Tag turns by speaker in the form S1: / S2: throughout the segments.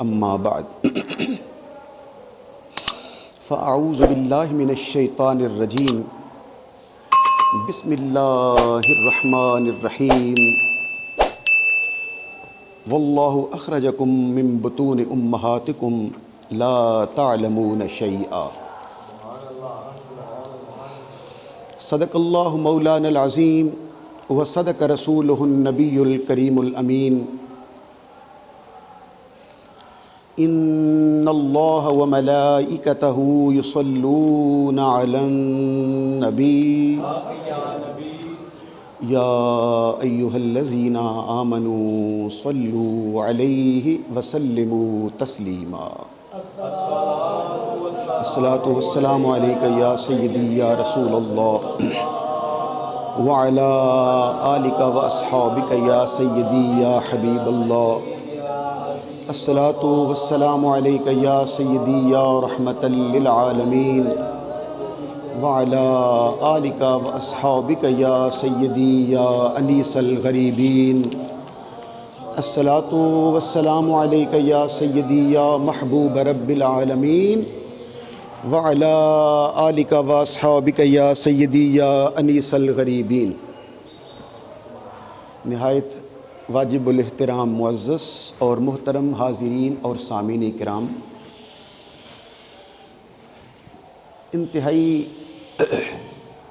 S1: اما بعد فاعوذ باللہ من الشیطان الرجیم بسم اللہ الرحمن الرحیم واللہ اخرجکم من بطون امہاتکم لا تعلمون شیئا صدق اللہ مولانا العظیم وصدق رسولہ النبی الکریم الامین ان اللہ وملائکتہ یصلون علی النبی یا ایہا الذین آمنوا صلوا علیہ وسلموا تسلیما الصلاۃ والسلام علیک یا سیدی یا رسول اللہ وعلی آلک واصحابک یا سیدی یا حبیب اللہ الصلاۃ والسلام علیک یا سیدی یا رحمۃ للعالمین وعلی آلک واصحابک یا سیدی یا انیس الغریبین الصلاۃ والسلام علیک یا سیدی یا محبوب رب العالمین وعلی آلک واصحابک یا سیدی یا انیس الغریبین۔ نہایت واجب الاحترام معزز اور محترم حاضرین اور سامعین کرام، انتہائی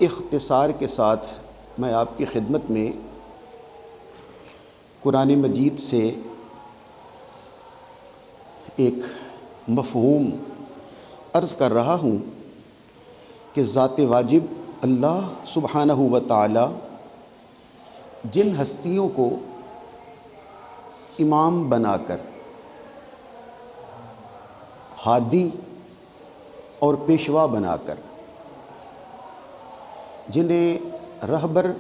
S1: اختصار کے ساتھ میں آپ کی خدمت میں قرآن مجید سے ایک مفہوم عرض کر رہا ہوں کہ ذات واجب اللہ سبحانہ و تعالی جن ہستیوں کو امام بنا کر، ہادی اور پیشوا بنا کر، جنہیں رہبر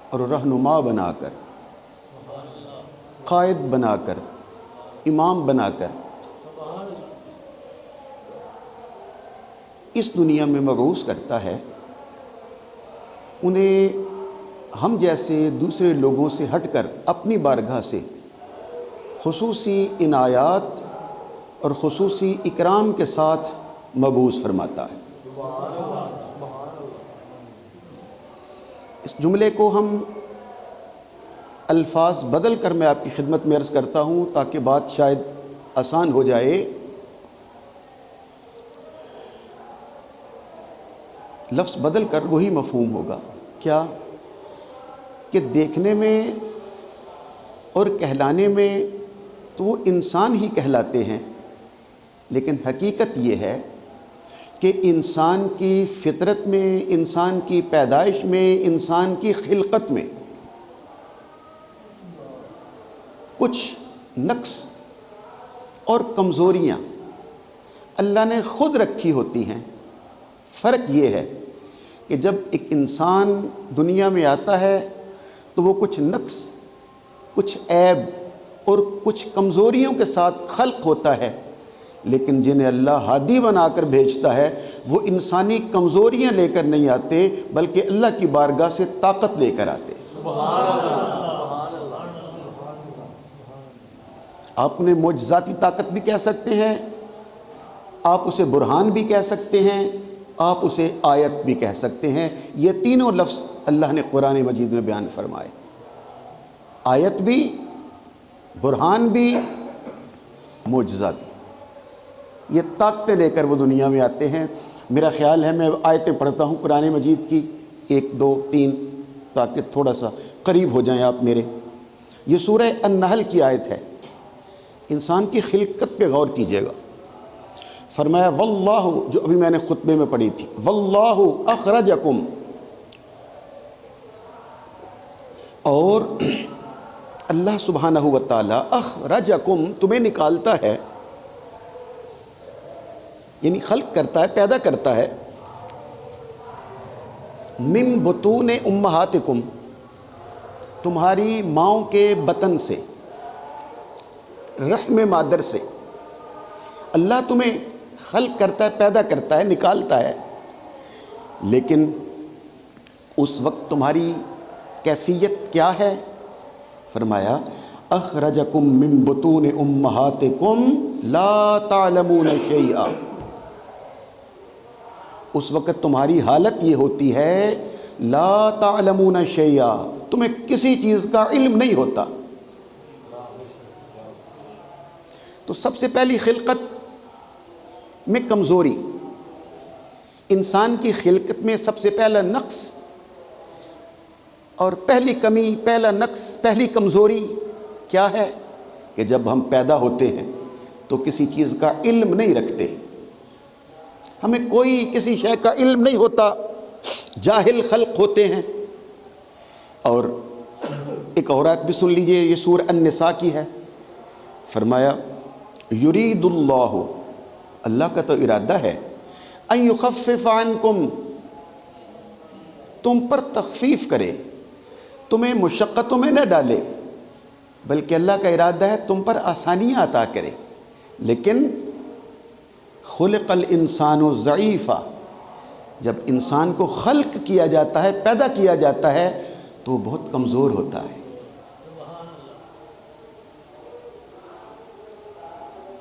S1: اور رہنما بنا کر، قائد بنا کر، امام بنا کر اس دنیا میں مبعوث کرتا ہے، انہیں ہم جیسے دوسرے لوگوں سے ہٹ کر اپنی بارگاہ سے خصوصی عنایات اور خصوصی اکرام کے ساتھ مبعوث فرماتا ہے۔ اس جملے کو ہم الفاظ بدل کر میں آپ کی خدمت میں عرض کرتا ہوں تاکہ بات شاید آسان ہو جائے۔ لفظ بدل کر وہی مفہوم ہوگا، کیا کہ دیکھنے میں اور کہلانے میں تو وہ انسان ہی کہلاتے ہیں، لیکن حقیقت یہ ہے کہ انسان کی فطرت میں، انسان کی پیدائش میں، انسان کی خلقت میں کچھ نقص اور کمزوریاں اللہ نے خود رکھی ہوتی ہیں۔ فرق یہ ہے کہ جب ایک انسان دنیا میں آتا ہے تو وہ کچھ نقص، کچھ عیب اور کچھ کمزوریوں کے ساتھ خلق ہوتا ہے، لیکن جنہیں اللہ ہادی بنا کر بھیجتا ہے وہ انسانی کمزوریاں لے کر نہیں آتے بلکہ اللہ کی بارگاہ سے طاقت لے کر آتے۔ آپ انہیں معجزاتی طاقت بھی کہہ سکتے ہیں، آپ اسے برہان بھی کہہ سکتے ہیں، آپ اسے آیت بھی کہہ سکتے ہیں۔ یہ تینوں لفظ اللہ نے قرآن مجید میں بیان فرمائے، آیت بھی، برہان بھی، معجزہ بھی۔ یہ طاقتیں لے کر وہ دنیا میں آتے ہیں۔ میرا خیال ہے میں آیتیں پڑھتا ہوں قرآن مجید کی 1 2 3 تاکہ تھوڑا سا قریب ہو جائیں آپ میرے۔ یہ سورہ النحل کی آیت ہے، انسان کی خلقت پہ غور کیجیے گا۔ فرمایا واللہ، جو ابھی میں نے خطبے میں پڑھی تھی، واللہ اخرجکم، اور اللہ سبحانہ و تعالی اخرجکم، تمہیں نکالتا ہے، یعنی خلق کرتا ہے، پیدا کرتا ہے، من بطون امہاتکم، تمہاری ماؤں کے بطن سے، رحم مادر سے اللہ تمہیں خلق کرتا ہے، پیدا کرتا ہے، نکالتا ہے، لیکن اس وقت تمہاری کیفیت کیا ہے؟ فرمایا اخرجکم من بطون امہاتکم لا تعلمون شیئا، اس وقت تمہاری حالت یہ ہوتی ہے لا تعلمون شیئا، تمہیں کسی چیز کا علم نہیں ہوتا۔ تو سب سے پہلی خلقت میں کمزوری، انسان کی خلقت میں سب سے پہلا نقص اور پہلی کمی، پہلا نقص، پہلی کمزوری کیا ہے کہ جب ہم پیدا ہوتے ہیں تو کسی چیز کا علم نہیں رکھتے، ہمیں کوئی کسی شے کا علم نہیں ہوتا، جاہل خلق ہوتے ہیں۔ اور ایک اور آیت بھی سن لیجئے، یہ سورہ النساء کی ہے، فرمایا یرید اللہ، اللہ کا تو ارادہ ہے، ان یخفف عنکم، تم پر تخفیف کرے، تمہیں مشقتوں میں نہ ڈالے، بلکہ اللہ کا ارادہ ہے تم پر آسانیاں عطا کرے۔ لیکن خلق الانسان ضعیفا، جب انسان کو خلق کیا جاتا ہے، پیدا کیا جاتا ہے تو وہ بہت کمزور ہوتا ہے۔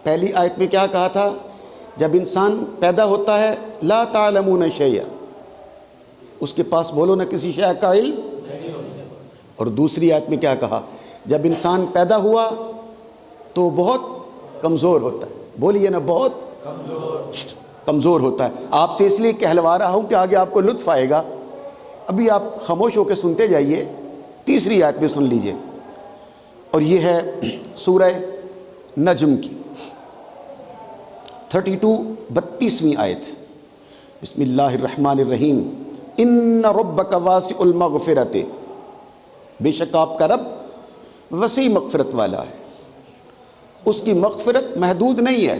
S1: پہلی آیت میں کیا کہا تھا؟ جب انسان پیدا ہوتا ہے لا تعلمون شیئا، اس کے پاس بولو نہ کسی شے کا علم۔ اور دوسری آیت میں کیا کہا؟ جب انسان پیدا ہوا تو بہت کمزور ہوتا ہے، بولیے نا، بہت کمزور ہوتا ہے۔ آپ سے اس لیے کہلوا رہا ہوں کہ آگے آپ کو لطف آئے گا، ابھی آپ خاموش ہو کے سنتے جائیے۔ تیسری آیت بھی سن لیجئے، اور یہ ہے سورہ نجم کی 32 آیت۔ بسم اللہ الرحمن الرحیم، ان ربک واسع المغفرت، بے شک آپ کا رب وسیع مغفرت والا ہے، اس کی مغفرت محدود نہیں ہے،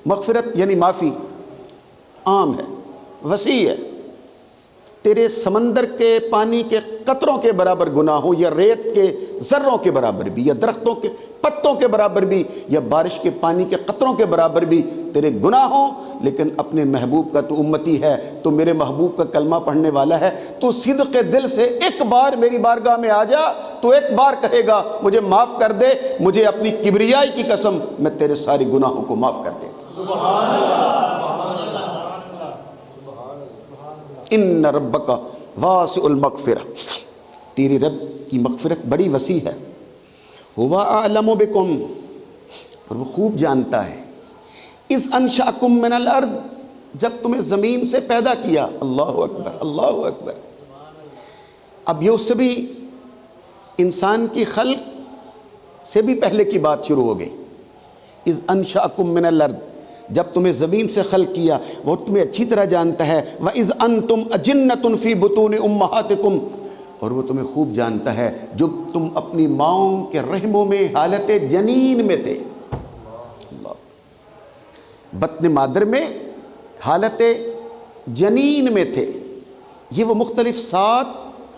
S1: مغفرت یعنی معافی عام ہے، وسیع ہے۔ تیرے سمندر کے پانی کے قطروں کے برابر گناہ ہو، یا ریت کے ذروں کے برابر بھی، یا درختوں کے پتوں کے برابر بھی، یا بارش کے پانی کے قطروں کے برابر بھی تیرے گناہ ہوں، لیکن اپنے محبوب کا تو امتی ہے، تو میرے محبوب کا کلمہ پڑھنے والا ہے، تو صدق دل سے ایک بار میری بارگاہ میں آ جا، تو ایک بار کہے گا مجھے معاف کر دے، مجھے اپنی کبریائی کی قسم میں تیرے سارے گناہوں کو معاف کر دے۔ ان ربک واسع المغفرہ، تیری رب کی مغفرت بڑی وسیع ہے۔ ہوا اعلم بکم، اور وہ خوب جانتا ہے، اذ انشأکم من الارض، جب تمہیں زمین سے پیدا کیا۔ اللہ اکبر، اللہ اکبر۔ اب یہ اس سے بھی انسان کی خلق سے بھی پہلے کی بات شروع ہو گئی۔ اذ انشأکم من الارض، جب تمہیں زمین سے خلق کیا، وہ تمہیں اچھی طرح جانتا ہے۔ وَإِذْ أَنْتُمْ أَجِنَّةٌ فِي بُطُونِ أُمَّهَاتِكُمْ، اور وہ تمہیں خوب جانتا ہے جو تم اپنی ماؤں کے رحموں میں حالت جنین میں تھے، بطن مادر میں حالت جنین میں تھے۔ یہ وہ مختلف 7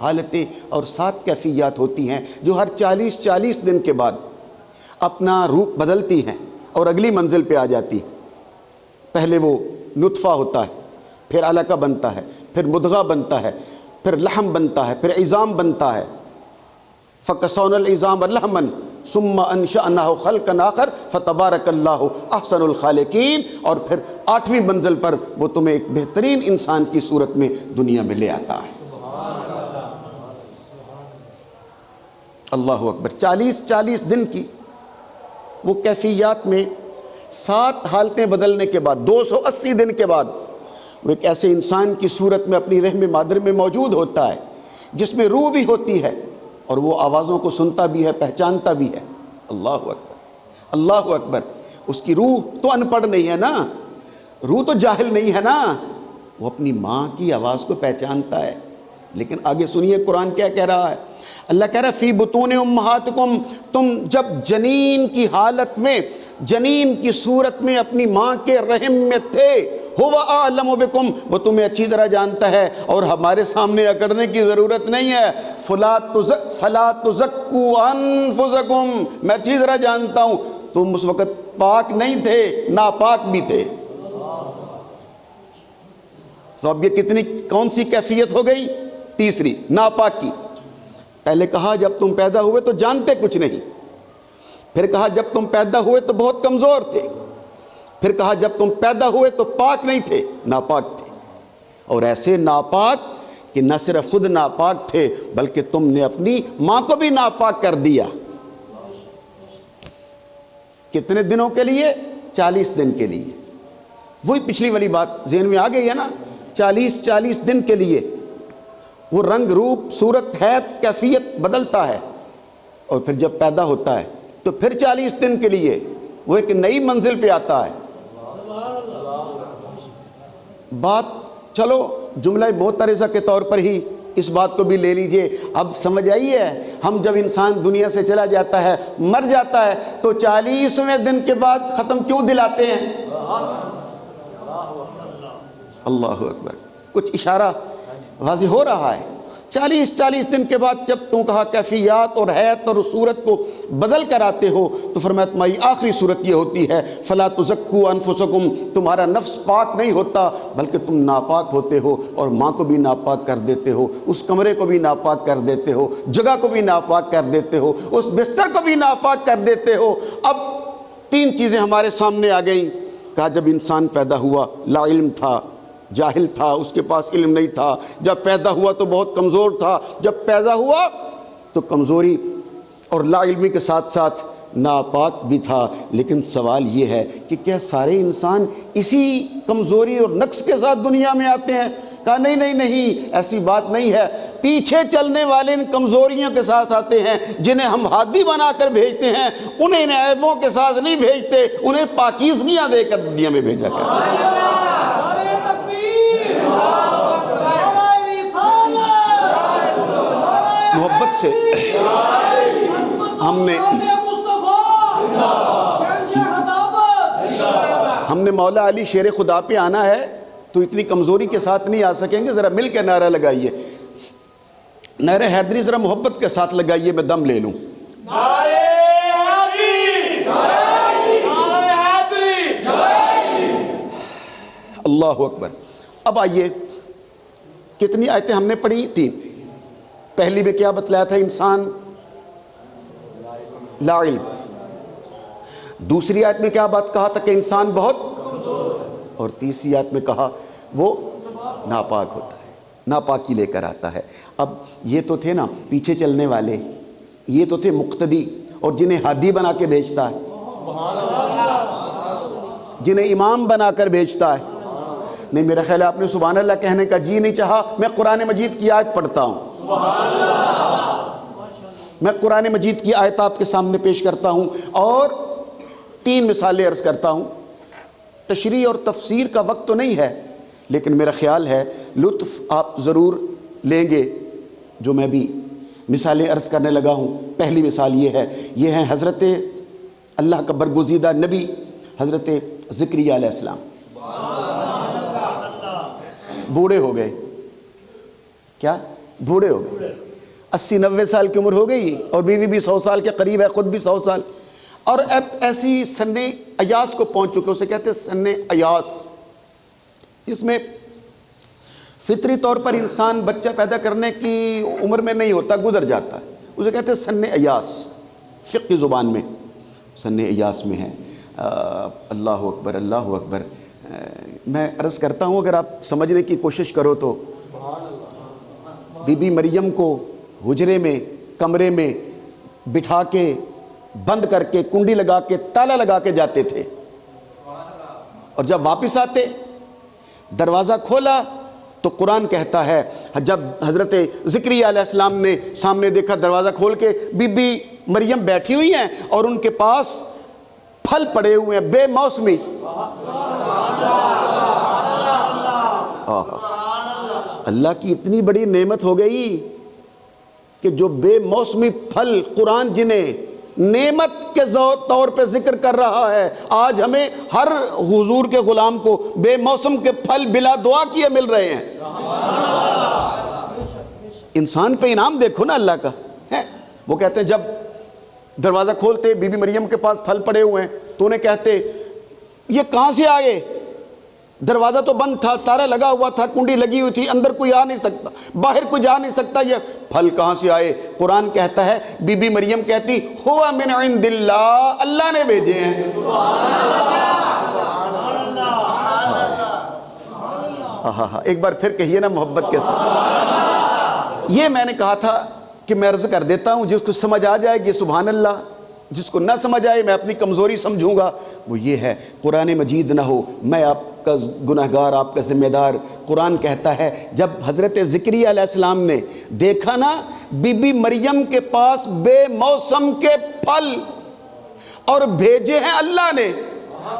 S1: حالتیں اور 7 کیفیات ہوتی ہیں جو ہر 40 دن کے بعد اپنا روپ بدلتی ہیں اور اگلی منزل پہ آ جاتی ہیں۔ پہلے وہ نطفہ ہوتا ہے، پھر علقہ بنتا ہے، پھر مدغہ بنتا ہے، پھر لحم بنتا ہے، پھر عظام بنتا ہے۔ فَكَسَوْنَا الْعِظَامَ لَحْمًا ثُمَّ أَنشَأْنَاهُ خَلْقًا آخَرَ فَتَبَارَكَ اللَّهُ أَحْسَنُ الْخَالِقِينَ، اور پھر 8ویں منزل پر وہ تمہیں ایک بہترین انسان کی صورت میں دنیا میں لے آتا ہے۔ اللہ اکبر۔ 40 دن کی وہ کیفیات میں 7 حالتیں بدلنے کے بعد 280 دن کے بعد وہ ایک ایسے انسان کی صورت میں اپنی رحم مادر میں موجود ہوتا ہے جس میں روح بھی ہوتی ہے اور وہ آوازوں کو سنتا بھی ہے، پہچانتا بھی ہے۔ اللہ اکبر، اللہ اکبر۔ اس کی روح تو ان پڑھ نہیں ہے نا، روح تو جاہل نہیں ہے نا، وہ اپنی ماں کی آواز کو پہچانتا ہے۔ لیکن آگے سنیے قرآن کیا کہہ رہا ہے۔ اللہ کہہ رہا ہے فی بطون امہاتکم، تم جب جنین کی حالت میں، جنین کی صورت میں اپنی ماں کے رحم میں تھے، ہوا اعلم بکم، وہ تمہیں اچھی طرح جانتا ہے اور ہمارے سامنے اکڑنے کی ضرورت نہیں ہے۔ فلا تزکوا انفسکم، میں اچھی طرح جانتا ہوں تم اس وقت پاک نہیں تھے، ناپاک بھی تھے۔ تو اب یہ کون سی کیفیت ہو گئی؟ تیسری، ناپاکی۔ پہلے کہا جب تم پیدا ہوئے تو جانتے کچھ نہیں، پھر کہا جب تم پیدا ہوئے تو بہت کمزور تھے، پھر کہا جب تم پیدا ہوئے تو پاک نہیں تھے، ناپاک تھے، اور ایسے ناپاک کہ نہ صرف خود ناپاک تھے بلکہ تم نے اپنی ماں کو بھی ناپاک کر دیا۔ کتنے دنوں کے لیے؟ 40 دن کے لیے۔ وہی پچھلی والی بات ذہن میں آ گئی ہے نا، 40 دن کے لیے وہ رنگ روپ صورت حیت کیفیت بدلتا ہے، اور پھر جب پیدا ہوتا ہے تو پھر 40 دن کے لیے وہ ایک نئی منزل پہ آتا ہے۔ بات چلو جملہ معترضہ کے طور پر ہی اس بات کو بھی لے لیجئے، اب سمجھ آئی ہے، ہم جب انسان دنیا سے چلا جاتا ہے مر جاتا ہے تو 40ویں دن کے بعد ختم کیوں دلاتے ہیں؟ اللہ اکبر، کچھ اشارہ واضح ہو رہا ہے۔ 40 دن کے بعد جب تم کہا کیفیات اور حیت اور صورت کو بدل کر آتے ہو تو فرمایا تمہاری آخری صورت یہ ہوتی ہے فلا تزکوا انفسکم، تمہارا نفس پاک نہیں ہوتا بلکہ تم ناپاک ہوتے ہو، اور ماں کو بھی ناپاک کر دیتے ہو، اس کمرے کو بھی ناپاک کر دیتے ہو، جگہ کو بھی ناپاک کر دیتے ہو، اس بستر کو بھی ناپاک کر دیتے ہو۔ اب 3 چیزیں ہمارے سامنے آ گئیں۔ کہا جب انسان پیدا ہوا لا علم تھا، جاہل تھا، اس کے پاس علم نہیں تھا، جب پیدا ہوا تو بہت کمزور تھا، جب پیدا ہوا تو کمزوری اور لا علمی کے ساتھ ساتھ ناپاک بھی تھا۔ لیکن سوال یہ ہے کہ کیا سارے انسان اسی کمزوری اور نقص کے ساتھ دنیا میں آتے ہیں؟ کہا نہیں نہیں نہیں، ایسی بات نہیں ہے، پیچھے چلنے والے ان کمزوریوں کے ساتھ آتے ہیں، جنہیں ہم ہادی بنا کر بھیجتے ہیں انہیں عیبوں کے ساتھ نہیں بھیجتے، انہیں پاکیزگیاں دے کر دنیا میں بھیجا کرتے ہیں۔ محبت سے ہم نے مولا علی شیر خدا پہ آنا ہے تو اتنی کمزوری کے ساتھ نہیں آ سکیں گے۔ ذرا مل کے نعرہ لگائیے، نعرہ حیدری ذرا محبت کے ساتھ لگائیے، میں دم لے لوں۔ اللہ اکبر۔ اب آئیے، کتنی آیتیں ہم نے پڑھی؟ 3۔ پہلی میں کیا بتلایا تھا؟ انسان لا علم۔ دوسری آیت میں کیا بات کہا تھا کہ انسان بہت، اور تیسری آیت میں کہا وہ ناپاک ہوتا ہے، ناپاکی لے کر آتا ہے۔ اب یہ تو تھے نا پیچھے چلنے والے، یہ تو تھے مقتدی، اور جنہیں ہادی بنا کے بھیجتا ہے، جنہیں امام بنا کر بھیجتا ہے۔ نہیں، میرا خیال ہے آپ نے سبحان اللہ کہنے کا جی نہیں چاہا، میں قرآن مجید کی آیت پڑھتا ہوں۔ میں قرآن مجید کی آیت آپ کے سامنے پیش کرتا ہوں اور 3 مثالیں عرض کرتا ہوں۔ تشریح اور تفسیر کا وقت تو نہیں ہے، لیکن میرا خیال ہے لطف آپ ضرور لیں گے جو میں بھی مثالیں عرض کرنے لگا ہوں۔ پہلی مثال یہ ہے حضرت اللہ کا برگزیدہ نبی حضرت زکریا علیہ السلام۔ بوڑھے ہو گئے، کیا بوڑھے ہو گئے، 80-90 سال کی عمر ہو گئی، اور بیوی بھی 100 سال کے قریب ہے، خود بھی 100 سال، اور اب ایسی سن ایاس کو پہنچ چکے، اسے کہتے ہیں سن ایاس، جس میں فطری طور پر انسان بچہ پیدا کرنے کی عمر میں نہیں ہوتا، گزر جاتا ہے، اسے کہتے ہیں سن ایاس۔ فقہ زبان میں سن ایاس میں ہے۔ اللہ اکبر، اللہ اکبر۔ میں عرض کرتا ہوں اگر آپ سمجھنے کی کوشش کرو تو بی بی مریم کو حجرے میں، کمرے میں بٹھا کے بند کر کے کنڈی لگا کے تالا لگا کے جاتے تھے، اور جب واپس آتے دروازہ کھولا تو قرآن کہتا ہے جب حضرت زکریا علیہ السلام نے سامنے دیکھا دروازہ کھول کے بی بی مریم بیٹھی ہوئی ہیں اور ان کے پاس پھل پڑے ہوئے ہیں بے موسمی۔ اللہ کی اتنی بڑی نعمت ہو گئی کہ جو بے موسمی پھل قرآن جنہیں نعمت کے طور پہ ذکر کر رہا ہے، آج ہمیں ہر حضور کے غلام کو بے موسم کے پھل بلا دعا کیے مل رہے ہیں۔ انسان پہ انعام دیکھو نا اللہ کا ہے۔ وہ کہتے ہیں جب دروازہ کھولتے بی بی مریم کے پاس پھل پڑے ہوئے ہیں تو انہیں کہتے یہ کہاں سے آئے؟ دروازہ تو بند تھا، تالا لگا ہوا تھا، کنڈی لگی ہوئی تھی، اندر کوئی آ نہیں سکتا، باہر کوئی جا نہیں سکتا، یہ پھل کہاں سے آئے؟ قرآن کہتا ہے، بی بی مریم کہتی ہوا من عند اللہ، اللہ نے بھیجے ہیں۔ ایک بار پھر کہیے نا محبت کے ساتھ۔ یہ میں نے کہا تھا کہ میں عرض کر دیتا ہوں، جس کو سمجھ آ جائے گی سبحان اللہ، جس کو نہ سمجھ آئے میں اپنی کمزوری سمجھوں گا۔ وہ یہ ہے قرآن مجید نہ ہو میں آپ کا گنہگار، آپ کا ذمہ دار۔ قرآن کہتا ہے جب حضرت زکریا علیہ السلام نے دیکھا نا بی بی مریم کے پاس بے موسم کے پھل اور بھیجے ہیں اللہ نے،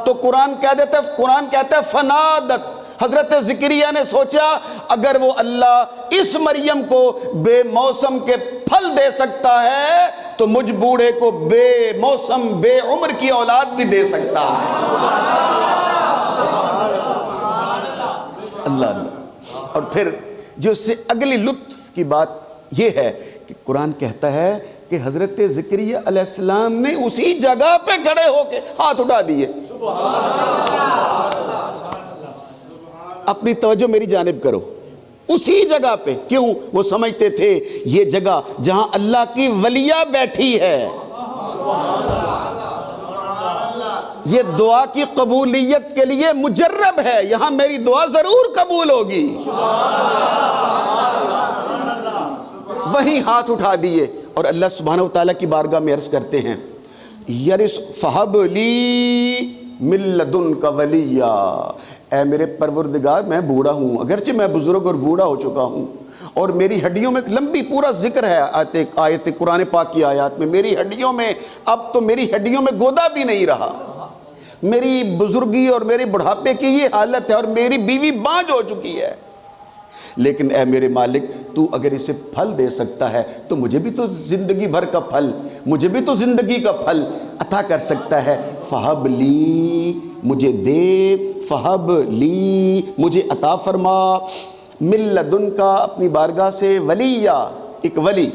S1: تو قرآن کہتا ہے فنادت، حضرت زکریا نے سوچا اگر وہ اللہ اس مریم کو بے موسم کے پھل دے سکتا ہے تو مجھ بوڑھے کو بے موسم بے عمر کی اولاد بھی دے سکتا ہے۔ اللہ۔ اور پھر جو اس سے اگلی لطف کی بات یہ ہے کہ قرآن کہتا ہے کہ حضرت زکریا علیہ السلام نے اسی جگہ پہ کھڑے ہو کے ہاتھ اٹھا دیے۔ اپنی توجہ میری جانب کرو، اسی جگہ پہ۔ کیوں؟ وہ سمجھتے تھے یہ جگہ جہاں اللہ کی ولیہ بیٹھی ہے، یہ دعا کی قبولیت کے لیے مجرب ہے، یہاں میری دعا ضرور قبول ہوگی۔ وہیں ہاتھ اٹھا دیے اور اللہ سبحانہ وتعالیٰ کی بارگاہ میں عرض کرتے ہیں یرث فہب لی من لدنک ولیہ، اے میرے پروردگار میں بوڑھا ہوں، اگرچہ میں بزرگ اور بوڑھا ہو چکا ہوں، اور میری ہڈیوں میں لمبی پورا ذکر ہے آیت قرآن پاک کی آیات میں، میری ہڈیوں میں اب تو میری ہڈیوں میں گودا بھی نہیں رہا، میری بزرگی اور میرے بڑھاپے کی یہ حالت ہے، اور میری بیوی بانجھ ہو چکی ہے، لیکن اے میرے مالک تو اگر اسے پھل دے سکتا ہے تو مجھے بھی تو زندگی بھر کا پھل، مجھے بھی تو زندگی کا پھل عطا کر سکتا ہے۔ فہب لی، مجھے دے، فہب لی، مجھے عطا فرما، من لدن کا، اپنی بارگاہ سے، ولیہ، ایک ولی،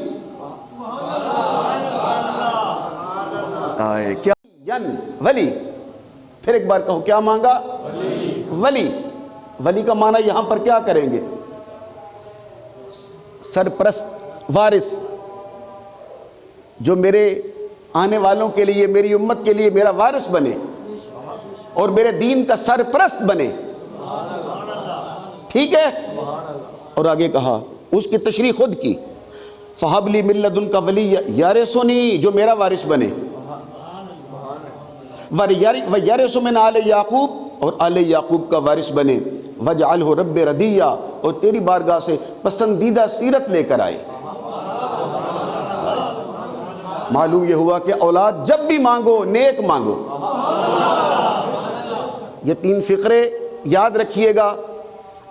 S1: کیا ین ولی، پھر ایک بار کہو کیا مانگا؟ ولی۔ ولی کا معنی یہاں پر کیا کریں گے؟ سرپرست، وارث، جو میرے آنے والوں کے لیے، میری امت کے لیے میرا وارث بنے اور میرے دین کا سرپرست بنے، ٹھیک ہے؟ اور آگے کہا اس کی تشریح خود کی، فہب لی من لدنک ولیہ یرثنی، جو میرا وارث بنے، ویرث من آل یعقوب، اور آل یعقوب کا وارث بنے، وجعلہ رب رضیہ، اور تیری بارگاہ سے پسندیدہ سیرت لے کر آئے۔ معلوم یہ ہوا کہ اولاد جب بھی مانگو نیک مانگو۔ یہ تین فقرے یاد رکھیے گا،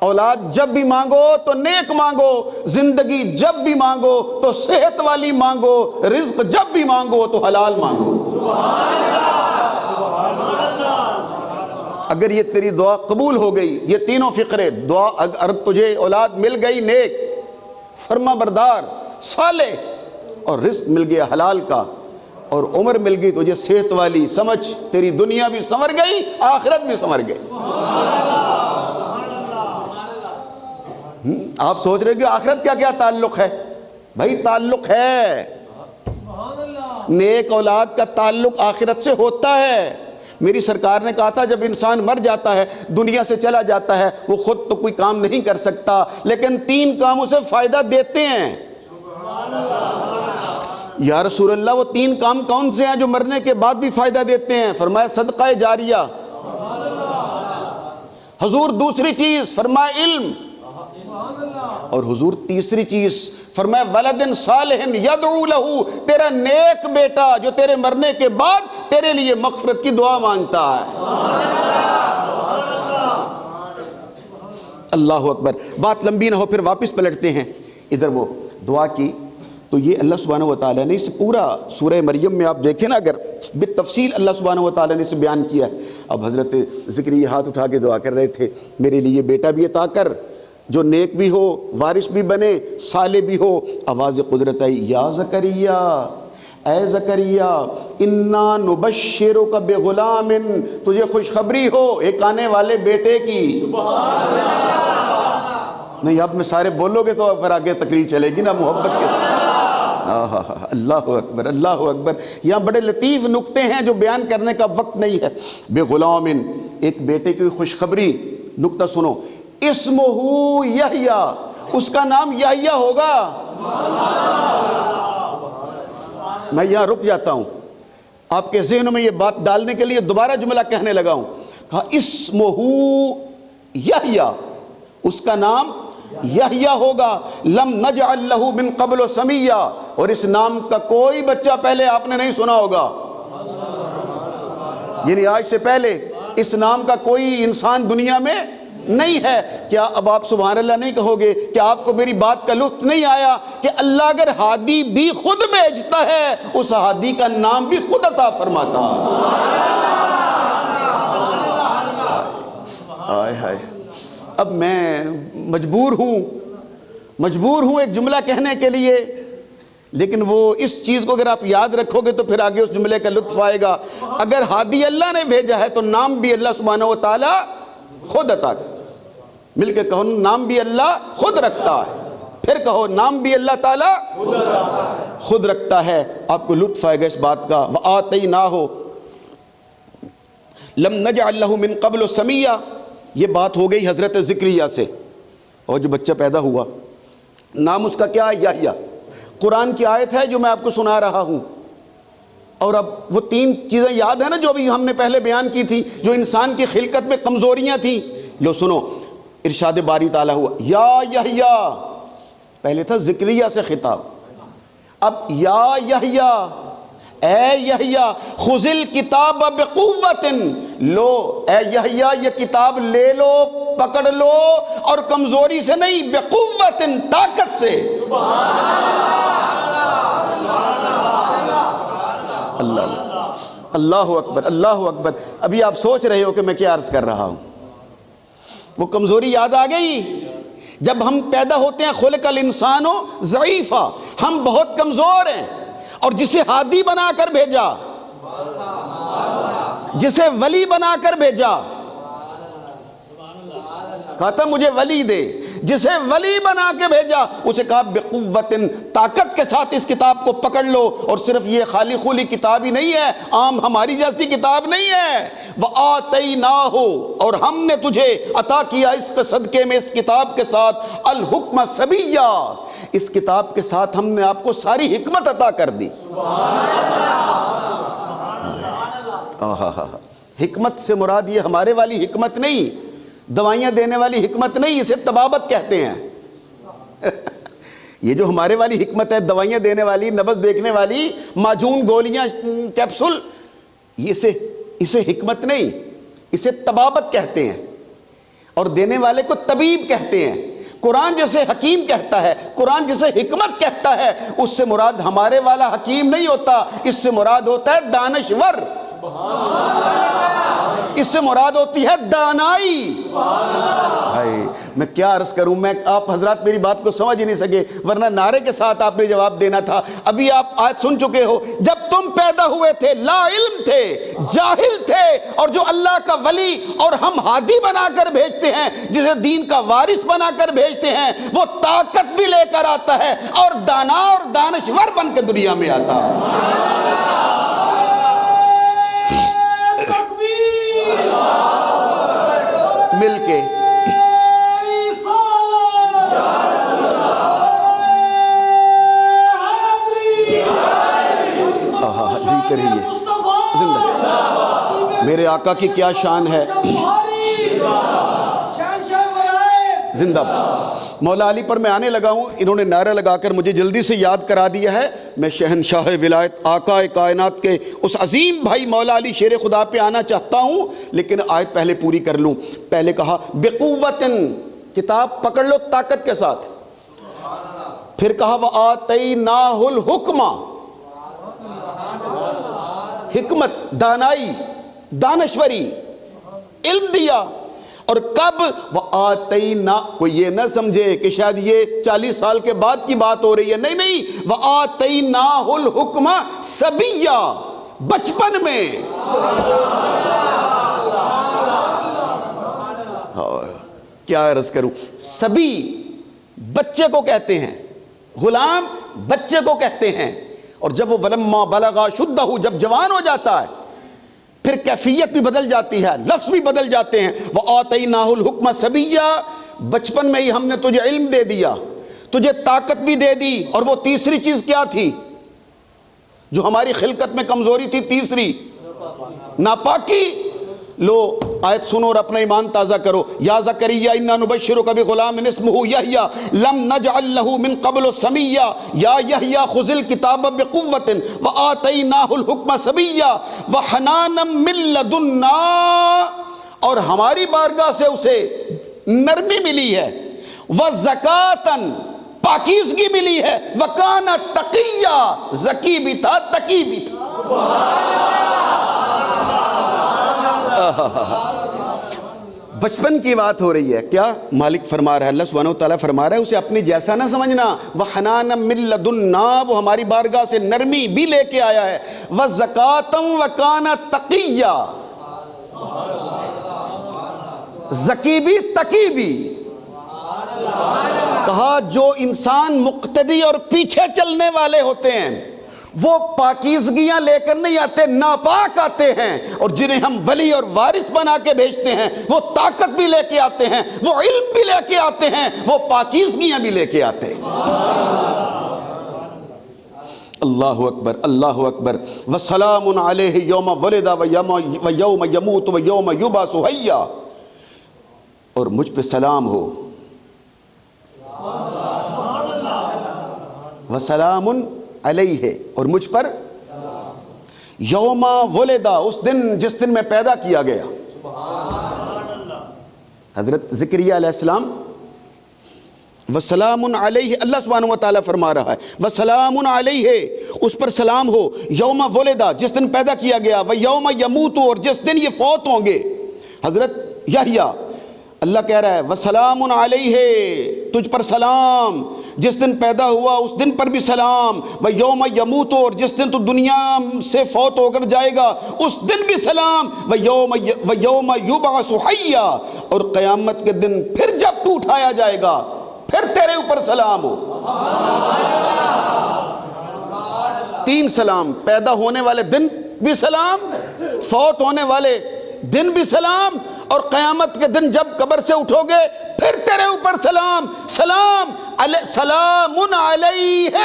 S1: اولاد جب بھی مانگو تو نیک مانگو، زندگی جب بھی مانگو تو صحت والی مانگو، رزق جب بھی مانگو تو حلال مانگو۔ اگر یہ تیری دعا قبول ہو گئی، یہ تینوں فقرے، دعا اگر تجھے اولاد مل گئی نیک، فرما بردار، صالح، اور رزق مل گیا حلال کا، اور عمر مل گئی تجھے صحت والی، سمجھ تیری دنیا بھی سنور گئی، آخرت بھی سنور گئی۔ آپ سوچ رہے کہ آخرت کا کیا تعلق ہے؟ بھائی تعلق ہے، نیک اولاد کا تعلق آخرت سے ہوتا ہے۔ میری سرکار نے کہا تھا جب انسان مر جاتا ہے، دنیا سے چلا جاتا ہے، وہ خود تو کوئی کام نہیں کر سکتا، لیکن تین کام اسے فائدہ دیتے ہیں۔ یا رسول اللہ وہ تین کام کون سے ہیں جو مرنے کے بعد بھی فائدہ دیتے ہیں؟ فرمایا صدقہ جاریہ، حضور دوسری چیز فرمایا علم، اور حضور تیسری چیز فرمایا ولد صالح یدعو لہ، تیرا نیک بیٹا جو تیرے مرنے کے بعد تیرے لیے مغفرت کی دعا مانگتا ہے۔ اللہ اکبر۔ بات لمبی نہ ہو پھر واپس پلٹتے ہیں ادھر وہ دعا کی، تو یہ اللہ سبحانہ وتعالیٰ نے اس پورا سورہ مریم میں آپ دیکھیں نا، اگر بالتفصیل اللہ سبحانہ وتعالیٰ نے اسے بیان کیا ہے۔ اب حضرت زکریا ہاتھ اٹھا کے دعا کر رہے تھے، میرے لیے بیٹا بھی عطا کر جو نیک بھی ہو، وارث بھی بنے، صالح بھی ہو۔ آواز قدرت آئی، یا زکریا، اے زکریا انا نبشرک بغلام، تجھے خوشخبری ہو ایک آنے والے بیٹے کی۔ نہیں اب میں سارے بولو گے تو پھر آگے تقریر چلے گی نا محبت کے۔ اللہ اکبر اللہ اکبر، یہاں بڑے لطیف نکتے ہیں جو بیان کرنے کا وقت نہیں ہے۔ بغلام، ایک بیٹے کی خوشخبری۔ نکتہ سنو، اسمہ یحییٰ، اس کا نام یحییٰ ہوگا۔ میں یہاں رک جاتا ہوں، آپ کے ذہنوں میں یہ بات ڈالنے کے لیے دوبارہ جملہ کہنے لگا ہوں۔ کہا اسمہ یحییٰ، اس کا نام یحییٰ ہوگا۔ لم نجعل لہ من قبل سمیہ، اور اس نام کا کوئی بچہ پہلے آپ نے نہیں سنا ہوگا، یعنی آج سے پہلے اس نام کا کوئی انسان دنیا میں نہیں ہے۔ کیا اب آپ سبحان اللہ نہیں کہو گے کہ آپ کو میری بات کا لطف نہیں آیا کہ اللہ اگر ہادی بھی خود بھیجتا ہے، اس ہادی کا نام بھی خود عطا فرماتا ہے۔ اب میں مجبور ہوں ایک جملہ کہنے کے لیے، لیکن وہ اس چیز کو اگر آپ یاد رکھو گے تو پھر آگے اس جملے کا لطف آئے گا۔ اگر ہادی اللہ نے بھیجا ہے تو نام بھی اللہ سبحانہ و تعالی خود عطا، مل کے کہو نام بھی اللہ خود رکھتا ہے، پھر کہو نام بھی اللہ تعالی خود رکھتا ہے، آپ کو لطف آئے گا اس بات کا۔ وَآتَيْنَاهُ لَمْ نَجْعَلْ لَهُ مِن قَبْلُ سَمِيًّا، یہ بات ہو گئی حضرت زکریا سے، اور جو بچہ پیدا ہوا نام اس کا کیا ہے؟ یحییٰ۔ قرآن کی آیت ہے جو میں آپ کو سنا رہا ہوں، اور اب وہ تین چیزیں یاد ہیں نا جو ابھی ہم نے پہلے بیان کی تھی، جو انسان کی خلقت میں کمزوریاں تھیں۔ لو سنو، ارشاد باری تعالیٰ ہوا یا یحییٰ، پہلے تھا زکریا سے خطاب، اب یا یحییٰ، اے یحییٰ خذ الکتاب بقوت، لو اے یحییٰ یہ کتاب لے لو، پکڑ لو، اور کمزوری سے نہیں، بقوت طاقت سے۔ اللہ اکبر اللہ اکبر۔ ابھی آپ سوچ رہے ہو کہ میں کیا عرض کر رہا ہوں، وہ کمزوری یاد آ گئی۔ جب ہم پیدا ہوتے ہیں خلق الانسان ضعیفا، ہم بہت کمزور ہیں، اور جسے ہادی بنا کر بھیجا، جسے ولی بنا کر بھیجا، کہا تھا مجھے ولی دے، جسے ولی بنا کے بھیجا اسے کہا بقوت، طاقت کے ساتھ اس کتاب کو پکڑ لو، اور صرف یہ خالی خولی کتاب ہی نہیں ہے، عام ہماری جیسی کتاب نہیں ہے۔ وَآتَيْنَاهُ، اور ہم نے تجھے عطا کیا اس کے صدقے میں، اس کتاب کے ساتھ، الحکم صبیہ، اس کتاب کے ساتھ ہم نے آپ کو ساری حکمت عطا کر دی۔ حکمت سے مراد یہ ہمارے والی حکمت نہیں، دوائیاں دینے والی حکمت نہیں، اسے طبابت کہتے ہیں۔ یہ جو ہمارے والی حکمت ہے، دوائیاں دینے والی، نبض دیکھنے والی، معجون، گولیاں، کیپسول، اسے حکمت نہیں، اسے طبابت کہتے ہیں، اور دینے والے کو طبیب کہتے ہیں۔ قرآن جسے حکیم کہتا ہے، قرآن جسے حکمت کہتا ہے، اس سے مراد ہمارے والا حکیم نہیں ہوتا، اس سے مراد ہوتا ہے دانشور، اس سے مراد ہوتی ہے دانائی۔ میں کیا عرض کروں، میں آپ حضرات میری بات کو سمجھ ہی نہیں سکے، ورنہ نعرے کے ساتھ آپ نے جواب دینا تھا۔ ابھی آپ آیت سن چکے ہو، جب تم پیدا ہوئے تھے لا علم تھے، جاہل تھے، اور جو اللہ کا ولی اور ہم ہادی بنا کر بھیجتے ہیں، جسے دین کا وارث بنا کر بھیجتے ہیں، وہ طاقت بھی لے کر آتا ہے، اور دانا اور دانشور بن کے دنیا میں آتا ہے۔ مل کے جیتے رہیے، زندہ، میرے آقا کی کیا شان ہے، زندہ۔ مولا علی پر میں آنے لگا ہوں، انہوں نے نعرہ لگا کر مجھے جلدی سے یاد کرا دیا ہے۔ میں شہنشاہ ولایت، آقا کائنات کے اس عظیم بھائی مولا علی شیر خدا پہ آنا چاہتا ہوں، لیکن آیت پہلے پوری کر لوں۔ پہلے کہا بقوتن، کتاب پکڑ لو طاقت کے ساتھ، پھر کہا وآتیناہ الحکمہ، حکمت، دانائی، دانشوری، علم دیا، اور کب؟ وَآتَيْنَا، کوئی یہ نہ سمجھے کہ شاید یہ 40 سال کے بعد کی بات ہو رہی ہے، نہیں نہیں، وَآتَيْنَاهُ الْحُكْمَ صَبِيًّا، بچپن میں۔ کیا عرض کروں، صبی بچے کو کہتے ہیں، غلام بچے کو کہتے ہیں، اور جب وہ وَلَمَّا بَلَغَ أَشُدَّهُ، جب جوان ہو جاتا ہے پھر کیفیت بھی بدل جاتی ہے، لفظ بھی بدل جاتے ہیں۔ وَآتَيْنَاهُ الْحُكْمَ صَبِيًّا، بچپن میں ہی ہم نے تجھے علم دے دیا، تجھے طاقت بھی دے دی، اور وہ تیسری چیز کیا تھی جو ہماری خلقت میں کمزوری تھی؟ تیسری ناپاکی۔ لو آیت سنو اور اپنا ایمان تازہ کرو۔ یا زکریا انا نبشرک بغلام اسمہ یحییٰ لم نجعل لہ من قبل سمیہ یا یحییٰ خذ الکتاب بقوۃ وآتیناہ الحکم صبیا وحنانا من لدنا، اور ہماری بارگاہ سے اسے نرمی ملی ہے، وزکاتن، پاکیزگی ملی ہے، وکان تقیہ، زکی بھی تھا تقی بھی تھا۔ بچپن کی بات ہو رہی ہے، کیا مالک فرما رہا ہے، اللہ سبحانہ وتعالیٰ فرما رہا ہے اسے اپنی جیسا نہ سمجھنا، وَحَنَانًا مِن لَدُنَّا، وہ ہماری بارگاہ سے نرمی بھی لے کے آیا ہے، وَزَكَاةً وَكَانَ تَقِيًّا، زکی بھی تقی بھی۔ کہا جو انسان مقتدی اور پیچھے چلنے والے ہوتے ہیں وہ پاکیزگیاں لے کر نہیں آتے، ناپاک آتے ہیں، اور جنہیں ہم ولی اور وارث بنا کے بھیجتے ہیں وہ طاقت بھی لے کے آتے ہیں، وہ علم بھی لے کے آتے ہیں، وہ پاکیزگیاں بھی لے کے آتے ہیں۔ اللہ اکبر، اللہ اکبر۔ وسلام علیہ یوم ولد ویوم یموت ویوم یبعث حیا، اور مجھ پہ سلام ہو، وسلام علیہ، اور مجھ پر یوم ولدہ، اس دن جس دن میں پیدا کیا گیا۔ حضرت زکریا علیہ السلام، وسلام علیہ، اللہ سبحانہ وتعالیٰ فرما رہا ہے وسلام علیہ، اس پر سلام ہو، یوم ولدہ، جس دن پیدا کیا گیا، ویوم یموت، اور جس دن یہ فوت ہوں گے۔ حضرت یحییٰ، اللہ کہہ رہا ہے وسلام علیہ، تجھ پر سلام، جس دن پیدا ہوا اس دن پر بھی سلام، ویوم یموت، اور جس دن تو دنیا سے فوت ہو کر جائے گا اس دن بھی سلام، ویوم یبعث حیا، اور قیامت کے دن پھر جب تو اٹھایا جائے گا پھر تیرے اوپر سلام ہو۔ 3 سلام، پیدا ہونے والے دن بھی سلام، فوت ہونے والے دن بھی سلام، اور قیامت کے دن جب قبر سے اٹھو گے پھر تیرے اوپر سلام۔ سلام سلام علیہ،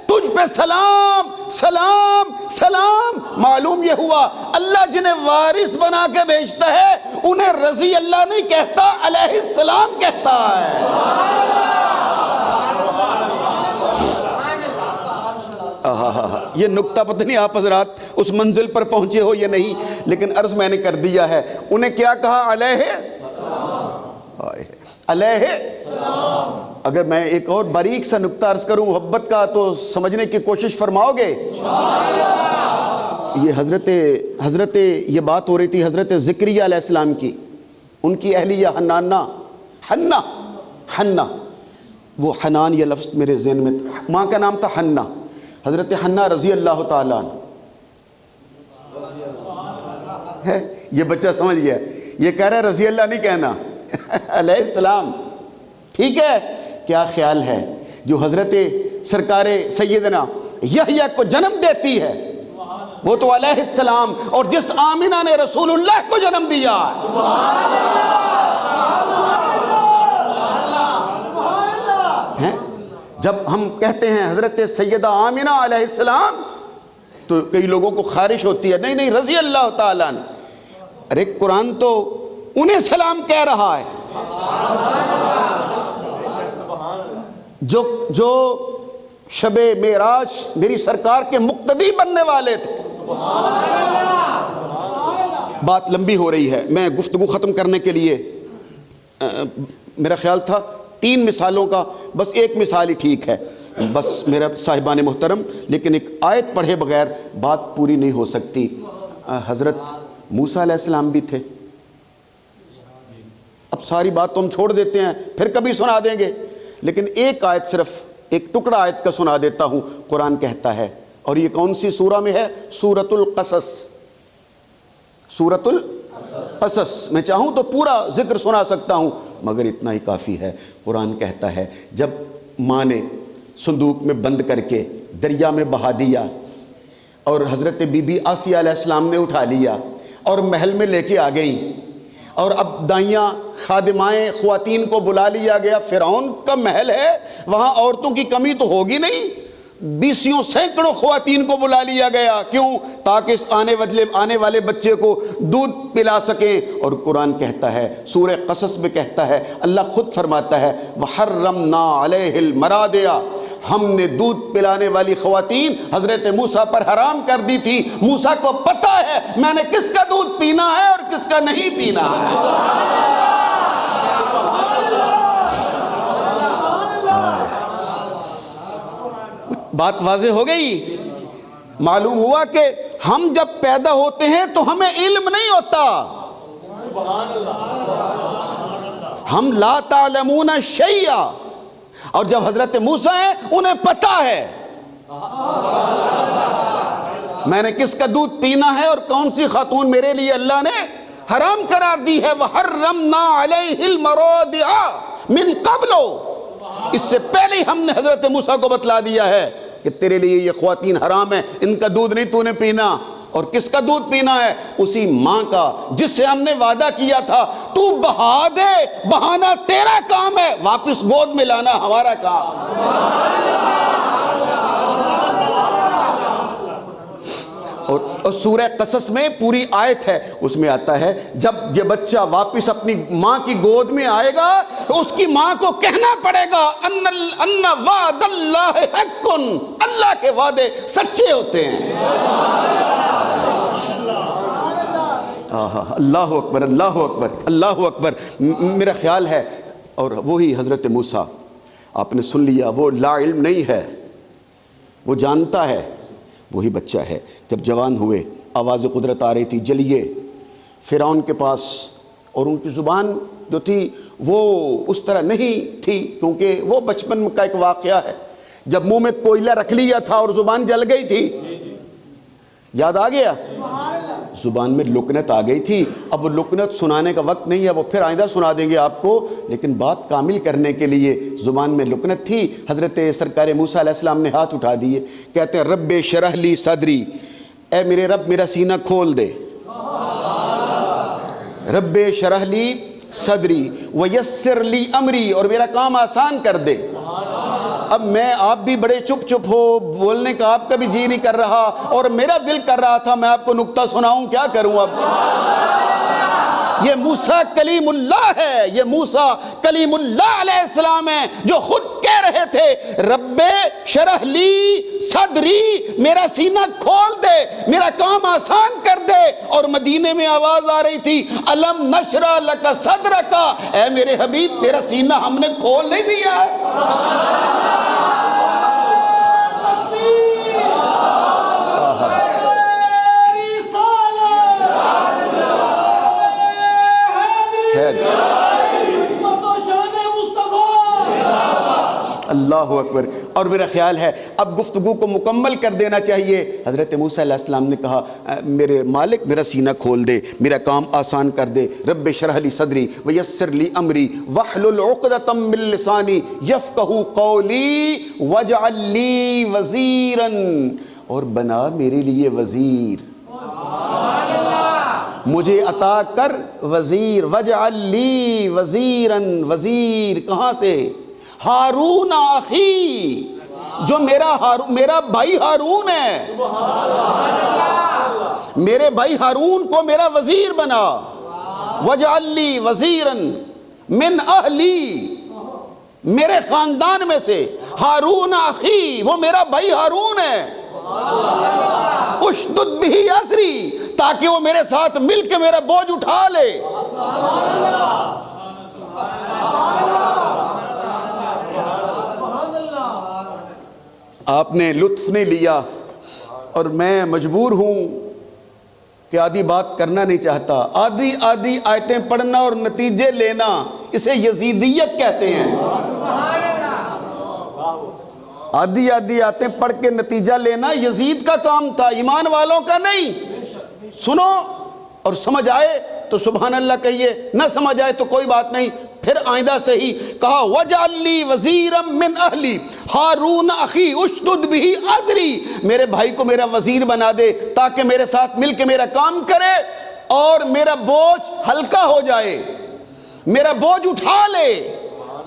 S1: تجھ پہ سلام سلام سلام۔ معلوم یہ ہوا اللہ جنہیں وارث بنا کے بھیجتا ہے انہیں رضی اللہ نہیں کہتا، علیہ السلام کہتا ہے۔ یہ نکتہ پتہ نہیں آپ حضرات اس منزل پر پہنچے ہو یا نہیں، لیکن عرض میں نے کر دیا ہے۔ انہیں کیا کہا؟ علیہ علیہ۔ اگر میں ایک اور باریک سا نکتہ عرض کروں محبت کا تو سمجھنے کی کوشش فرماؤ گے؟ یہ حضرت یہ بات ہو رہی تھی حضرت زکریا علیہ السلام کی، ان کی اہلیہ حنہ، وہ حنان یہ لفظ میرے ذہن میں تھا، ماں کا نام تھا حنہ، حضرت حنہ رضی اللہ تعالیٰ ہے۔ یہ بچہ سمجھ گیا، یہ کہہ رہا ہے رضی اللہ نہیں کہنا، علیہ السلام، ٹھیک ہے؟ کیا خیال ہے جو حضرت سرکار سیدنا یحییٰ کو جنم دیتی ہے وہ تو علیہ السلام، اور جس آمنہ نے رسول اللہ کو جنم دیا ہے۔ جب ہم کہتے ہیں حضرت سیدہ آمنہ علیہ السلام تو کئی لوگوں کو خارش ہوتی ہے، نہیں نہیں رضی اللہ تعالیٰ عنہ۔ ارے قرآن تو انہیں سلام کہہ رہا ہے جو شب معراج میری سرکار کے مقتدی بننے والے تھے۔ بات لمبی ہو رہی ہے، میں گفتگو ختم کرنے کے لیے میرا خیال تھا 3 مثالوں کا، بس ایک مثال ہی ٹھیک ہے بس میرا صاحبان محترم، لیکن ایک آیت پڑھے بغیر بات پوری نہیں ہو سکتی۔ حضرت موسیٰ علیہ السلام بھی تھے، ساری بات تو ہم چھوڑ دیتے ہیں، پھر کبھی سنا دیں گے، لیکن ایک آیت، صرف ایک ٹکڑا آیت کا سنا دیتا ہوں۔ قرآن کہتا ہے، اور یہ کون سی سورہ میں ہے؟ سورۃ القصص، سورۃ القصص۔ میں چاہوں تو پورا ذکر سنا سکتا ہوں، مگر اتنا ہی کافی ہے۔ قرآن کہتا ہے جب ماں نے صندوق میں بند کر کے دریا میں بہا دیا اور حضرت بی بی آسیہ علیہ السلام نے اٹھا لیا اور محل میں لے کے آ گئیں، اور اب دائیاں خادمائیں خواتین کو بلا لیا گیا۔ فرعون کا محل ہے، وہاں عورتوں کی کمی تو ہوگی نہیں، بیسیوں سینکڑوں خواتین کو بلا لیا گیا۔ کیوں؟ تاکہ اس آنے والے بچے کو دودھ پلا سکیں۔ اور قرآن کہتا ہے، سورہ قصص میں کہتا ہے، اللہ خود فرماتا ہے وَحَرَّمْنَا عَلَيْهِ الْمَرَاضِعَ، ہم نے دودھ پلانے والی خواتین حضرت موسیٰ پر حرام کر دی تھی۔ موسیٰ کو پتہ ہے میں نے کس کا دودھ پینا ہے اور کس کا نہیں پینا ہے۔ بات واضح ہو گئی؟ معلوم ہوا کہ ہم جب پیدا ہوتے ہیں تو ہمیں علم نہیں ہوتا، ہم لا تعلمون شیئا، اور جب حضرت موسیٰ ہیں انہیں پتہ ہے میں نے کس کا دودھ پینا ہے اور کون سی خاتون میرے لیے اللہ نے حرام قرار دی ہے۔ وَحَرَّمْنَا عَلَيْهِ الْمَرَاضِعَ مِن قَبْلُ، اس سے پہلے ہی ہم نے حضرت موسیٰ کو بتلا دیا ہے کہ تیرے لیے یہ خواتین حرام ہیں، ان کا دودھ نہیں تو نے پینا۔ اور کس کا دودھ پینا ہے؟ اسی ماں کا جس سے ہم نے وعدہ کیا تھا تو بہا دے، بہانا تیرا کام ہے، واپس گود میں لانا ہمارا کام۔ اور سورہ قصص میں پوری آیت ہے، اس میں آتا ہے جب یہ بچہ واپس اپنی ماں کی گود میں آئے گا تو اس کی ماں کو کہنا پڑے گا ان وعد اللہ حق، اللہ کے وعدے سچے ہوتے ہیں۔ اللہ اکبر، اللہ اکبر، اللہ اکبر۔ میرا خیال ہے، اور وہی حضرت موسیٰ، آپ نے سن لیا، وہ لا علم نہیں ہے، وہ جانتا ہے، وہی بچہ ہے۔ جب جوان ہوئے آواز قدرت آ رہی تھی جلیے فرعون کے پاس، اور ان کی زبان جو تھی وہ اس طرح نہیں تھی، کیونکہ وہ بچپن کا ایک واقعہ ہے، جب منہ میں کوئلہ رکھ لیا تھا اور زبان جل گئی تھی، یاد آ گیا؟ زبان میں لکنت آ گئی تھی۔ اب وہ لکنت سنانے کا وقت نہیں ہے، وہ پھر آئندہ سنا دیں گے آپ کو، لیکن بات کامل کرنے کے لیے زبان میں لکنت تھی۔ حضرت سرکار موسیٰ علیہ السلام نے ہاتھ اٹھا دیے، کہتے ہیں رب شرح لی صدری، اے میرے رب میرا سینہ کھول دے، رب شرح لی صدری ویسر لی امری، اور میرا کام آسان کر دے۔ اب میں آپ بھی بڑے چپ چپ ہو، بولنے کا آپ کا بھی جی نہیں کر رہا، اور میرا دل کر رہا تھا میں آپ کو نکتہ سناؤں، کیا کروں اب؟ یہ موسیٰ کلیم اللہ ہے، یہ موسیٰ کلیم اللہ علیہ السلام ہے، جو خود کہہ رہے تھے رب شرح لی صدری، میرا سینہ کھول دے، میرا کام آسان کر دے۔ اور مدینے میں آواز آ رہی تھی الم نشرح لک صدرک، اے میرے حبیب تیرا سینہ ہم نے کھول نہیں دیا ہے؟ اللہ اکبر۔ اور میرا خیال ہے اب گفتگو کو مکمل کر دینا چاہیے۔ حضرت موسیٰ علیہ السلام نے کہا میرے مالک میرا سینہ کھول دے، میرا کام آسان کر دے، رب شرح لی صدری ویسر لی امری واحلل عقدۃ من لسانی یفقہوا قولی واجعل لی وزیرا، اور بنا میرے لیے وزیر، مجھے عطا کر وزیر، واجعل لی وزیرا، وزیر کہاں سے؟ ہارون اخی، جو میرا بھائی ہارون ہے، میرے بھائی ہارون کو میرا وزیر بنا۔ واجعل لی وزیرا من اہلی، میرے خاندان میں سے، ہارون اخی، وہ میرا بھائی ہارون ہے، اشدد بہ ازری، تاکہ وہ میرے ساتھ مل کے میرا بوجھ اٹھا لے۔ آپ نے لطف نہیں لیا، اور میں مجبور ہوں کہ آدھی بات کرنا نہیں چاہتا، آدھی آدھی آیتیں پڑھنا اور نتیجے لینا، اسے یزیدیت کہتے ہیں۔ آدھی آدھی آیتیں پڑھ کے نتیجہ لینا یزید کا کام تھا، ایمان والوں کا نہیں۔ سنو اور سمجھ آئے تو سبحان اللہ کہیے، نہ سمجھ آئے تو کوئی بات نہیں، پھر آئندہ سے ہی کہا وَجْعَلْ لِي وَزِيرًا مِّنْ أَهْلِي ہارون اخی اشدد بِهِ أَزْرِي، میرے بھائی کو میرا وزیر بنا دے تاکہ میرے ساتھ مل کے میرا کام کرے اور میرا بوجھ ہلکا ہو جائے، میرا بوجھ اٹھا لے۔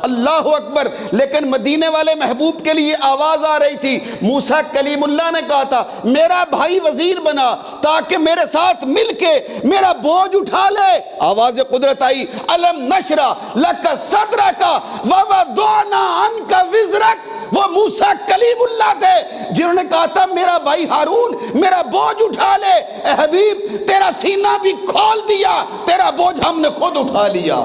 S1: اللہ اکبر۔ لیکن مدینے والے محبوب کے لیے آواز آ رہی تھی، موسیٰ کلیم اللہ نے کہا تھا میرا بھائی وزیر بنا تاکہ میرے ساتھ مل کے میرا بوجھ اٹھا لے۔ آواز قدرت آئی، الم نشرح لک صدرک ووضعنا عنک وزرک۔ وہ موسیٰ کلیم اللہ تھے جنہوں نے کہا تھا میرا بھائی ہارون میرا بوجھ اٹھا لے۔ اے حبیب تیرا سینہ بھی کھول دیا، تیرا بوجھ ہم نے خود اٹھا لیا۔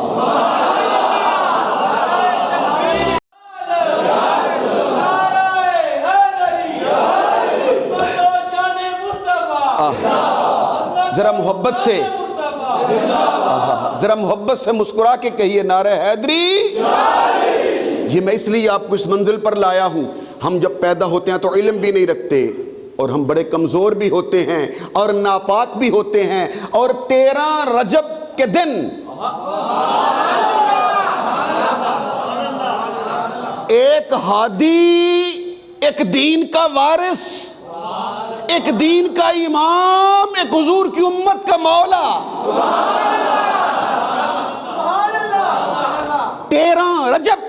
S1: ذرا محبت سے مسکرا کے کہیے نعرہ حیدری۔ یہ میں اس لیے آپ کو اس منزل پر لایا ہوں، ہم جب پیدا ہوتے ہیں تو علم بھی نہیں رکھتے اور ہم بڑے کمزور بھی ہوتے ہیں اور ناپاک بھی ہوتے ہیں، اور 13 رجب کے دن ایک ہادی، ایک دین کا وارث، ایک دین کا امام، ایک حضور کی امت کا مولا، 13 رجب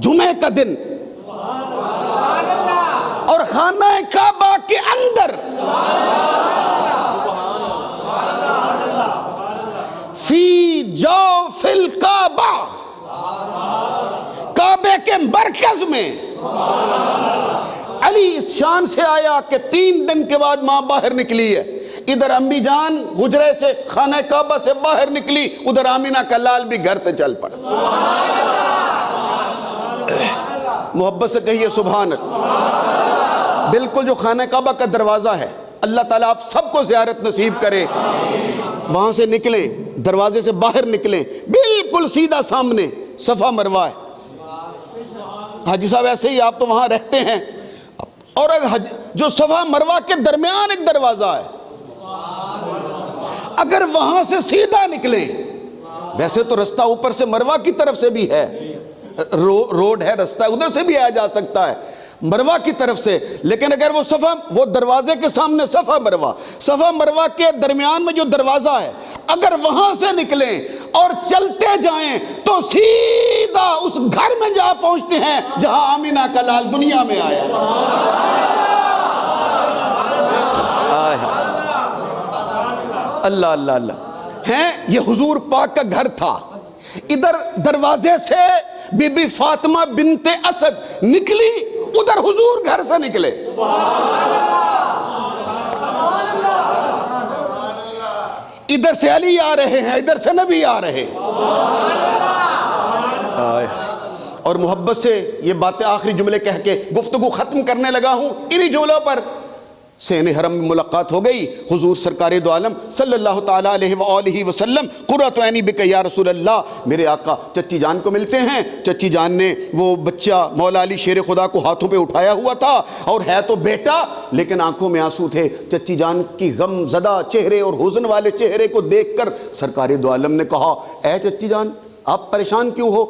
S1: جمعے کا دن، اور خانہ کعبہ کے اندر فی جوف الکعبہ، کعبے کے مرکز میں علی اس شان سے آیا کہ 3 دن کے بعد ماں باہر نکلی ہے، ادھر امی جان حجرے سے خانہ کعبہ سے باہر نکلی، ادھر آمینہ کا لال بھی گھر سے چل پڑا۔ محبت سے کہیے سبحان اللہ۔ بالکل جو خانہ کعبہ کا دروازہ ہے، اللہ تعالیٰ آپ سب کو زیارت نصیب کرے، وہاں سے نکلیں، دروازے سے باہر نکلیں، بالکل سیدھا سامنے صفا مروہ ہے۔ حاجی صاحب ایسے ہی آپ تو وہاں رہتے ہیں، اور جو صفا مروہ کے درمیان ایک دروازہ ہے، اگر وہاں سے سیدھا نکلیں، ویسے تو رستہ اوپر سے مروہ کی طرف سے بھی ہے، روڈ ہے، رستہ ادھر سے بھی آیا جا سکتا ہے مروہ کی طرف سے، لیکن اگر وہ دروازے کے سامنے صفا مروہ کے درمیان میں جو دروازہ ہے، اگر وہاں سے نکلیں اور چلتے جائیں تو سیدھا اس گھر میں جا پہنچتے ہیں جہاں آمینہ کا لال دنیا میں آیا۔ اللہ اللہ اللہ ہیں، یہ حضور پاک کا گھر تھا۔ ادھر دروازے سے بی بی فاطمہ بنت اسد نکلی، ادھر حضور گھر سے نکلے۔ ادھر سے علی آ رہے ہیں، ادھر سے نبی آ رہے ہیں۔ اور محبت سے یہ باتیں آخری جملے کہہ کے گفتگو ختم کرنے لگا ہوں، انہی جملوں پر سین حرم میں ملاقات ہو گئی، حضور سرکار دو عالم صلی اللہ تعالیٰ علیہ وآلہ وسلم قرۃ عینی بک یا رسول اللہ، میرے آقا چچی جان کو ملتے ہیں۔ چچی جان نے وہ بچہ مولا علی شیر خدا کو ہاتھوں پہ اٹھایا ہوا تھا، اور ہے تو بیٹا لیکن آنکھوں میں آنسو تھے۔ چچی جان کی غم زدہ چہرے اور حزن والے چہرے کو دیکھ کر سرکار دو عالم نے کہا، اے چچی جان آپ پریشان کیوں ہو،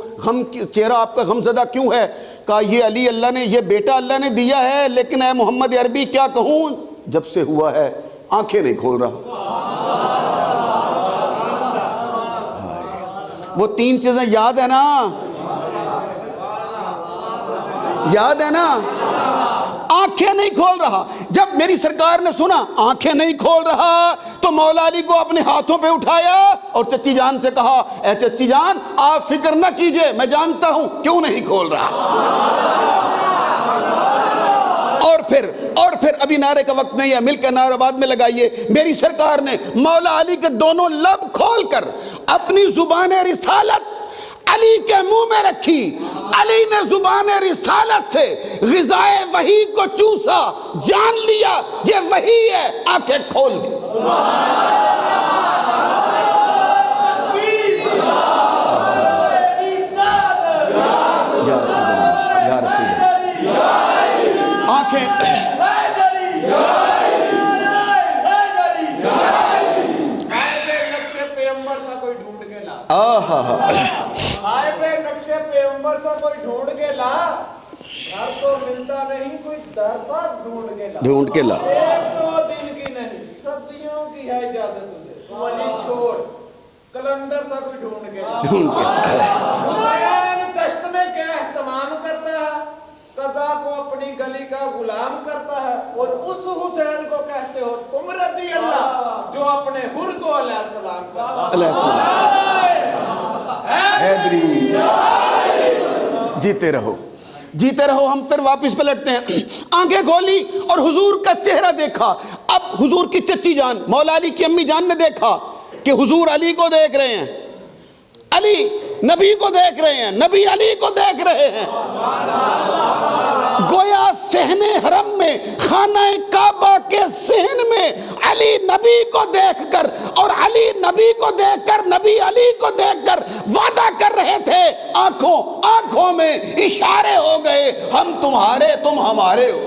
S1: چہرہ آپ کا غم زدہ کیوں ہے؟ کہا یہ علی اللہ نے، یہ بیٹا اللہ نے دیا ہے، لیکن اے محمد عربی کیا کہوں، جب سے ہوا ہے آنکھیں نہیں کھول رہا۔ وہ 3 چیزیں یاد ہے نا، یاد ہے نا، آنکھیں نہیں کھول رہا۔ جب میری سرکار نے سنا آنکھیں نہیں کھول رہا تو مولا علی کو اپنے ہاتھوں پہ اٹھایا اور چچی جان سے کہا، اے چچی جان آپ فکر نہ کیجئے، میں جانتا ہوں کیوں نہیں کھول رہا۔ اور پھر ابھی نعرے کا وقت نہیں ہے، مل کر نعرہ بعد میں لگائیے۔ میری سرکار نے مولا علی کے دونوں لب کھول کر اپنی زبان رسالت علی کے منہ میں رکھی، علی نے زبان رسالت سے غذائے وحی کو چوسا، جان لیا یہ وحی ہے، آنکھیں کھول دی۔ یا رسول اللہ، آنکھیں
S2: صاحب نقشے پیغمبر سا کوئی ڈھونڈ کے لا، گھر تو ملتا نہیں، کوئی درسا ڈھونڈ کے لا، ایک دو دن کی نہیں صدیوں کی ہے اجازت تجھے، تو علی چھوڑ، کلندر سا کوئی ڈھونڈ کے لا۔ حسین دشت میں کیا اہتمام کرتا ہے، قضا کو اپنی گلی کا غلام کرتا ہے، اور اس حسین کو کہتے ہو تم رضی اللہ جو اپنے حر کو علیہ السلام کرتا
S1: حیدری۔ جیتے رہو جیتے رہو۔ ہم پھر واپس پلٹتے ہیں، آنکھیں کھولی اور حضور کا چہرہ دیکھا۔ اب حضور کی چچی جان مولا علی کی امی جان نے دیکھا کہ حضور علی کو دیکھ رہے ہیں، علی نبی کو دیکھ رہے ہیں، نبی علی کو دیکھ رہے ہیں۔ گویا صحن حرم میں، خانہ کعبہ کے صحن میں علی نبی کو دیکھ کر اور علی نبی کو دیکھ کر، نبی علی کو دیکھ کر وعدہ کر رہے تھے، آنکھوں میں اشارے ہو گئے، ہم تمہارے تم ہمارے ہو۔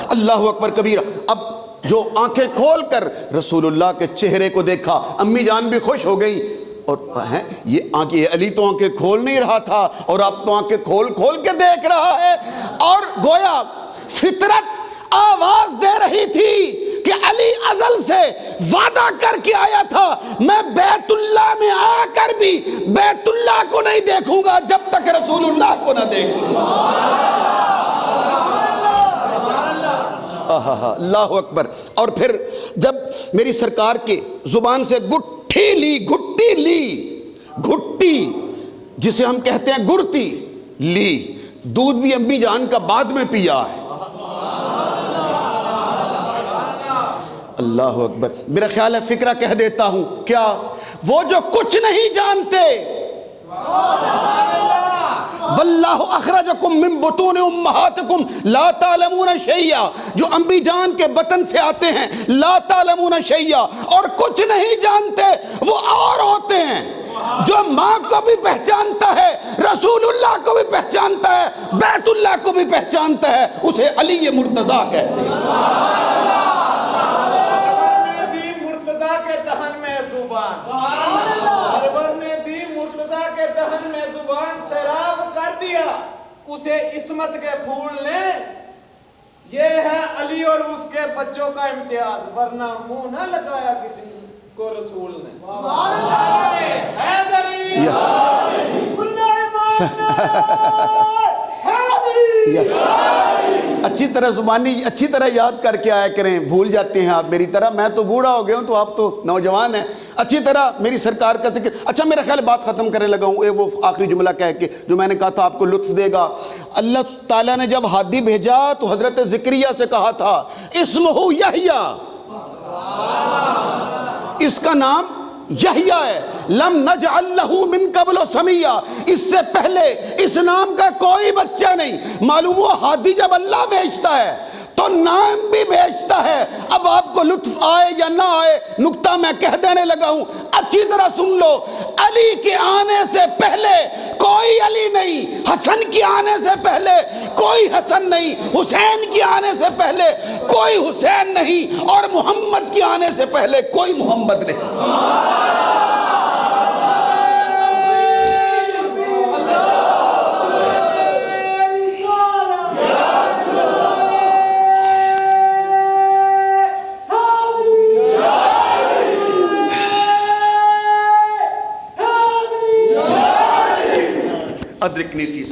S1: اللہ اکبر کبیرہ۔ اب جو آنکھیں کھول کر رسول اللہ کے چہرے کو دیکھا، امی جان بھی خوش ہو گئی، اور یہ علی تو آنکھیں کھول نہیں رہا تھا اور اب تو آنکھیں کھول کے دیکھ رہا ہے، اور گویا فطرت آواز دے رہی تھی کہ علی ازل سے وعدہ کر کے آیا تھا، میں بیت اللہ میں آ کر بھی بیت اللہ کو نہیں دیکھوں گا جب تک رسول اللہ کو نہ دیکھوں۔ اللہ اکبر۔ اور پھر جب میری سرکار کی زبان سے گھٹی جسے ہم کہتے ہیں گڑتی لی، دودھ بھی امی جان کا بعد میں پیا ہے۔ اللہ اکبر۔ میرا خیال ہے فکرہ کہہ دیتا ہوں، کیا وہ جو کچھ نہیں جانتے، واللہ اخرجکم من بطون امہاتکم لا تعلمون شیئا، جو امی جان کے بطن سے آتے ہیں لا تعلمون شیئا، اور کچھ نہیں جانتے وہ اور ہوتے ہیں، جو ماں کو بھی پہچانتا ہے، رسول اللہ کو بھی پہچانتا ہے، بیت اللہ کو بھی پہچانتا ہے، اسے علی مرتضیٰ کہتے ہیں۔
S2: مرتضیٰ کے دہن میں زبان، سرور نے دی مرتضیٰ کے دہن میں زبان، سیراب کر دیا اسے عصمت کے پھول نے۔ یہ ہے علی اور اس کے بچوں کا امتیاز، ورنہ منہ نہ لگایا کسی کو رسول نے۔
S1: اچھی طرح زبانی اچھی طرح یاد کر کے آیا کریں، بھول جاتے ہیں آپ میری طرح، میں تو بوڑھا ہو گیا ہوں تو آپ تو نوجوان ہیں۔ اچھی طرح میری سرکار کا ذکر۔ اچھا میرا خیال بات ختم کرنے لگا ہوں، وہ آخری جملہ کہہ کے جو میں نے کہا تھا آپ کو لطف دے گا۔ اللہ تعالیٰ نے جب ہادی بھیجا تو حضرت ذکریہ سے کہا تھا اسمہ یحییٰ، اس کا نام یحییٰ ہے، لم نجعل لہ من قبل سمیہ، اس سے پہلے اس نام کا کوئی بچہ نہیں۔ معلوم ہوا ہادی جب اللہ بھیجتا ہے تو نام بھی بھیجتا ہے۔ اب آپ کو لطف آئے یا نہ آئے، نکتہ میں کہہ دینے لگا ہوں، اچھی طرح سن لو۔ علی کے آنے سے پہلے کوئی علی نہیں، حسن کے آنے سے پہلے کوئی حسن نہیں، حسین کے آنے سے پہلے کوئی حسین نہیں، اور محمد کے آنے سے پہلے کوئی محمد نہیں۔ ادرکنی فی